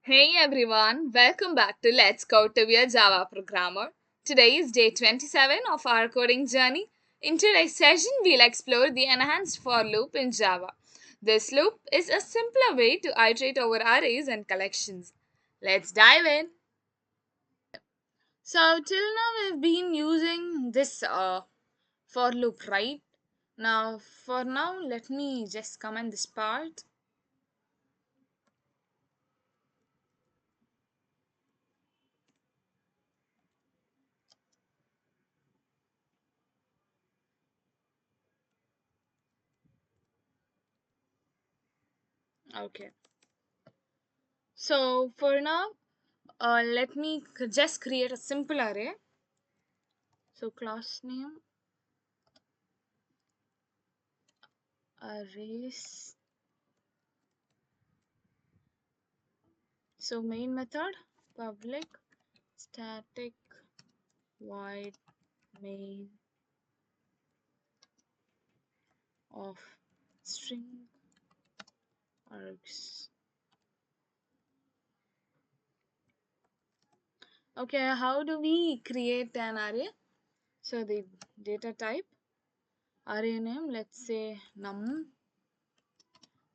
Hey everyone, welcome back to Let's Code to be a Java Programmer. Today is day 27 of our coding journey. In today's session, we'll explore the enhanced for loop in Java. This loop is a simpler way to iterate over arrays and collections. Let's dive in. So, till now, we've been using this for loop, right? Now, for now, let me just comment this part. Okay. So, for now, let me just create a simple array. So class name arrays. So main method public static void main of string args. Okay, how do we create an array? So the data type array name, let's say num,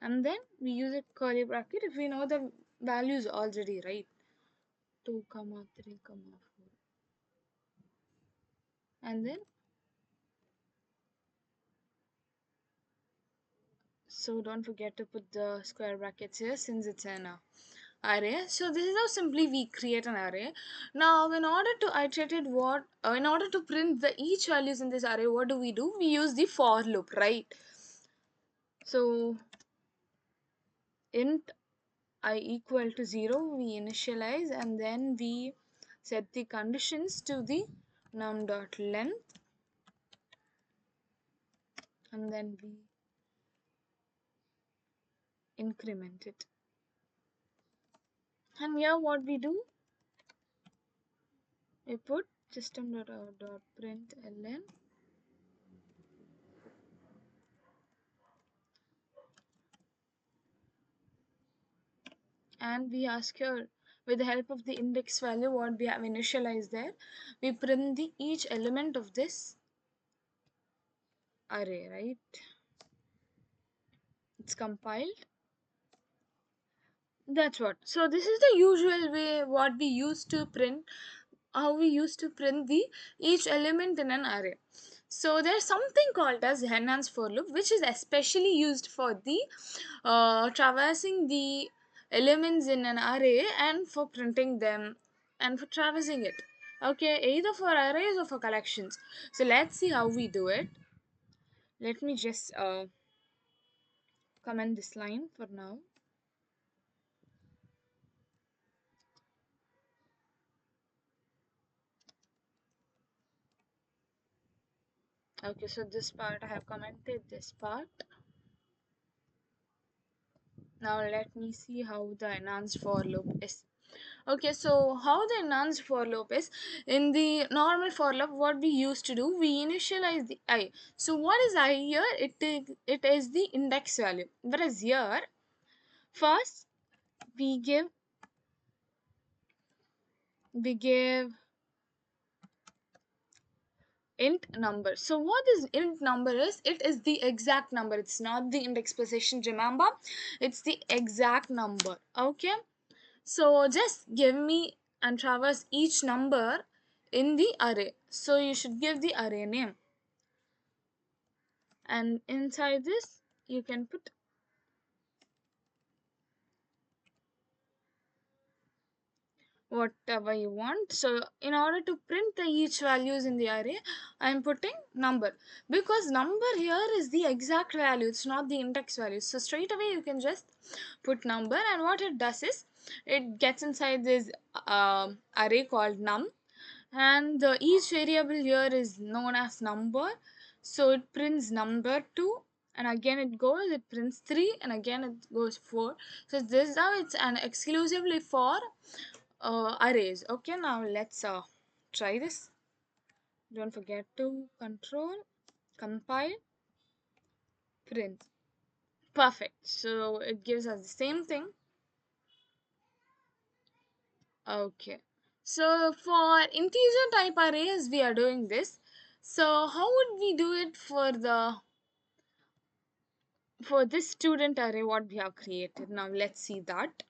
and then we use a curly bracket if we know the values already, right? 2 comma 3 comma 4, and then so don't forget to put the square brackets here since it's an array. So this is how simply we create an array. Now in order to iterate it, in order to print the each values in this array, what do? We use the for loop, right? So int I equal to 0, we initialize, and then we set the conditions to the num dot length, and then we increment it. And here what we do, we put system.out.println, and we ask here with the help of the index value what we have initialized there, we print the each element of this array, right? It's compiled. That's what. So this is the usual way what we used to print, how we used to print the each element in an array. So there's something called as enhanced for loop, which is especially used for the traversing the elements in an array and for printing them and for traversing it. Okay, either for arrays or for collections. So let's see how we do it. Let me just comment this line for now. Okay, so this part I have commented this part. Now let me see how the enhanced for loop is. Okay, so how the enhanced for loop is, in the normal for loop what we used to do, we initialize the I. So what is I here? It is the index value, whereas here first we give int number. So what this int number is, it is the exact number, it's not the index position, remember, it's the exact number. Okay, so just give me and traverse each number in the array. So you should give the array name, and inside this you can put whatever you want. So in order to print the each values in the array, I'm putting number, because number here is the exact value, it's not the index value. So straight away you can just put number, and what it does is it gets inside this array called num, and each variable here is known as number. So it prints number 2, and again it prints 3, and again it goes 4. So this is how it's an exclusively for arrays. Okay, now let's try this. Don't forget to control, compile, print. Perfect. So it gives us the same thing. Okay. So for integer type arrays, we are doing this. So how would we do it for this student array what we have created? Now let's see that.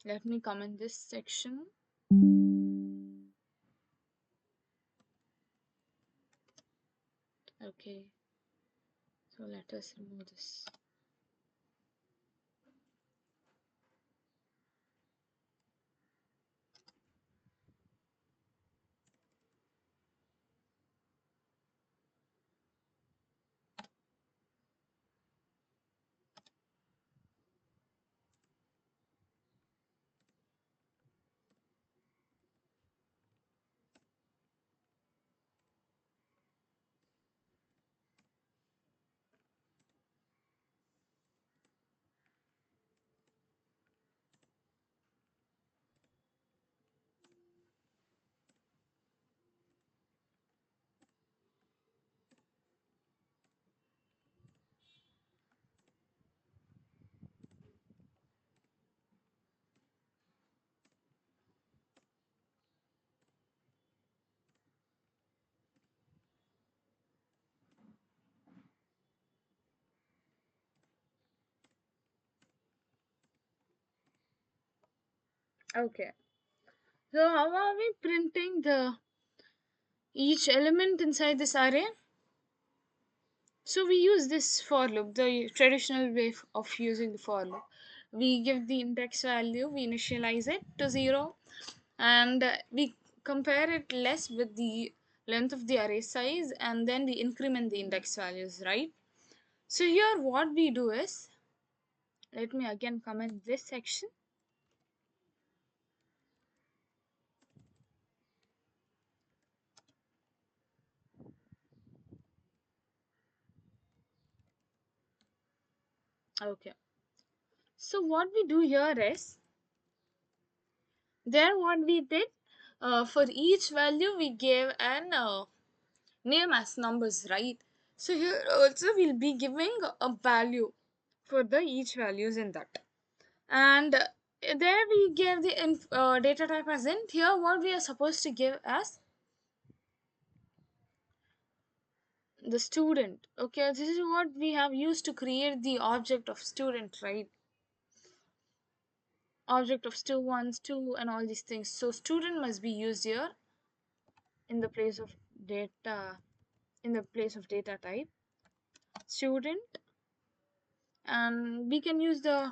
Let me come in this section. Okay. So let us remove this. Okay. So how are we printing the each element inside this array? So we use this for loop, the traditional way of using the for loop. We give the index value, we initialize it to 0, and we compare it less with the length of the array size, and then we increment the index values, right? So here what we do is, let me again comment this section. Okay. So what we do here is, there what we did, for each value we gave an name as numbers, right? So here also we'll be giving a value for the each values in that, and there we gave the data type as int. Here what we are supposed to give as the student. Okay, this is what we have used to create the object of student, right? Object of stu1, stu, and all these things. So student must be used here in the place of data, in the place of data type student, and we can use the,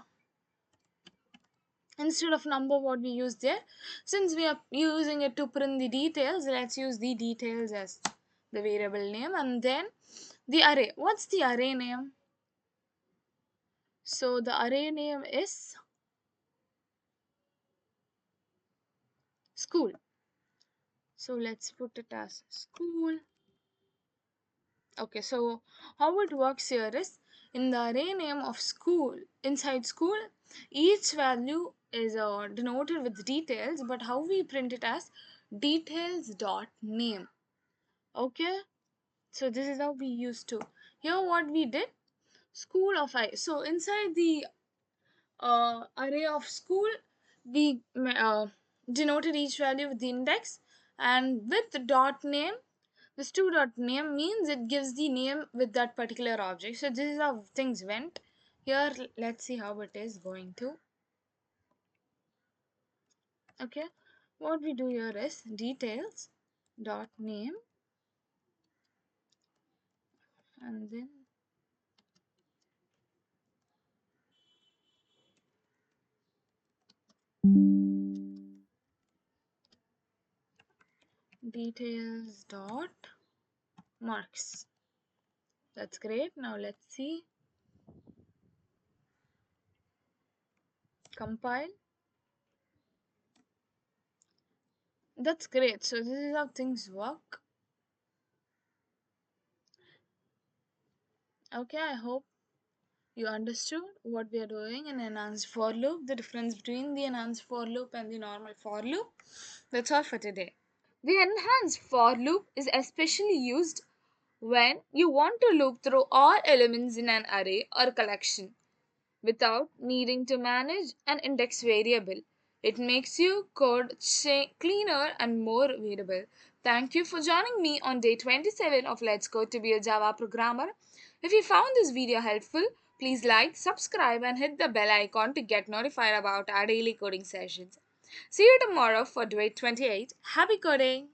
instead of number what we use there, since we are using it to print the details, let's use the details as the variable name. And then the array, what's the array name? So the array name is school, so let's put it as school. Okay, so how it works here is, in the array name of school, inside school, each value is denoted with details, but how we print it as details dot name. Okay, so this is how we used to. Here what we did, school of I. So inside the array of school, we denoted each value with the index, and with the dot name, the stu dot name means it gives the name with that particular object. So this is how things went. Here let's see how it is going to. Okay, what we do here is details dot name, and then details dot marks. That's great. Now let's see. Compile. That's great. So this is how things work. Okay, I hope You understood what we are doing in enhanced for loop, the difference between the enhanced for loop and the normal for loop. That's all for today. The enhanced for loop is especially used when you want to loop through all elements in an array or collection without needing to manage an index variable. It makes your code cleaner and more readable. Thank you for joining me on day 27 of Let's Code to be a Java programmer. If you found this video helpful, please like, subscribe, and hit the bell icon to get notified about our daily coding sessions. See you tomorrow for day 28. Happy coding!